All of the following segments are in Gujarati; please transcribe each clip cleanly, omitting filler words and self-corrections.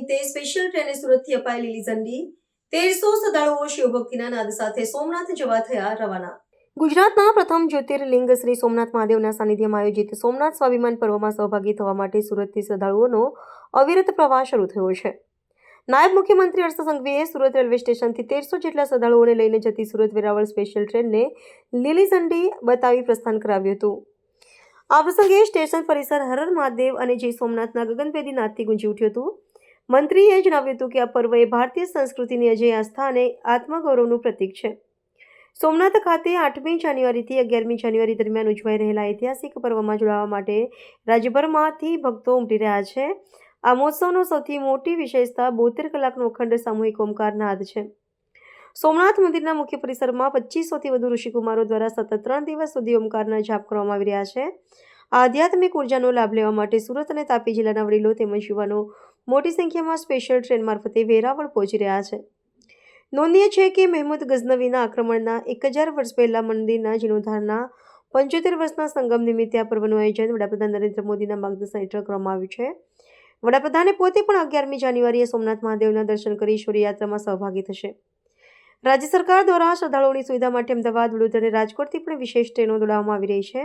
નિમિત્તે સ્પેશિયલ ટ્રેને સુરતથી અપાઈ લીલી ઝંડી 1300 શ્રદ્ધાળુઓ શિવભક્તિના નાદ સાથે સોમનાથ જવા થયા રવાના। ગુજરાતના પ્રથમ જ્યોતિર્લિંગ શ્રી સોમનાથ મહાદેવના સાનિધ્યમાં આયોજિત સોમનાથ સ્વાભિમાન પર્વમાં સહભાગી થવા માટે સુરતથી શ્રદ્ધાળુઓનો અવિરત પ્રવાહ શરૂ થયો છે। નાયબ મુખ્યમંત્રી હર્ષ સંઘવીએ સુરત રેલવે સ્ટેશનથી 1300 જેટલા શ્રદ્ધાળુઓને લઈને જતી સુરત વેરાવળ સ્પેશિયલ ટ્રેનને લીલી ઝંડી બતાવી પ્રસ્થાન કરાવ્યું હતું। આ પ્રસંગે સ્ટેશન પરિસર હર હર મહાદેવ અને જય સોમનાથના ગગનભેદી નાદથી ગુંજી ઉઠ્યું હતું। મંત્રીએ જણાવ્યું હતું કે આ પર્વ એ ભારતીય સંસ્કૃતિની અજેય આસ્થા અને આત્મગૌરવનું પ્રતીક છે। સોમનાથ ખાતે 8મી જાન્યુઆરીથી 11મી જાન્યુઆરી દરમિયાન ઉજવાઈ રહેલા ઐતિહાસિક પર્વમાં જોડાવા માટે રાજ્યભરમાંથી ભક્તો ઉમટી રહ્યા છે। આ મહોત્સવનો સૌથી મોટી વિશેષતા 72 કલાકનો અખંડ સામૂહિક ઓમકાર નાદ છે। સોમનાથ મંદિરના મુખ્ય પરિસરમાં 2500થી વધુ ઋષિકુમારો દ્વારા સતત 3 દિવસ સુધી ઓમકારના જાપ કરવામાં આવી રહ્યા છે। આ આધ્યાત્મિક ઉર્જાનો લાભ લેવા માટે સુરત અને તાપી જિલ્લાના વડીલો તેમજ યુવાનો મોટી સંખ્યામાં સ્પેશિયલ ટ્રેન મારફતે વેરાવળ પહોંચી રહ્યા છે। નોંધનીય છે કે મહેમૂદ ગઝનવીના આક્રમણના 1000 વર્ષ પહેલા મંદિરના જીર્ણોદ્ધારના 75 વર્ષના સંગમ નિમિત્તે આ પર્વનું આયોજન વડાપ્રધાન નરેન્દ્ર મોદીના માર્ગદર્શન હેઠળ કરવામાં આવ્યું છે। વડાપ્રધાને પોતે પણ 11મી જાન્યુઆરીએ સોમનાથ મહાદેવના દર્શન કરી ઈશ્વરી યાત્રામાં સહભાગી થશે। રાજ્ય સરકાર દ્વારા શ્રદ્ધાળુઓની સુવિધા માટે અમદાવાદ, વડોદરા અને રાજકોટથી પણ વિશેષ ટ્રેનો દોડાવવામાં આવી રહી છે,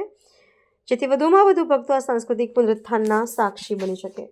જેથી વધુમાં વધુ ભક્તો આ સાંસ્કૃતિક પુનરુત્થાનના સાક્ષી બની શકે।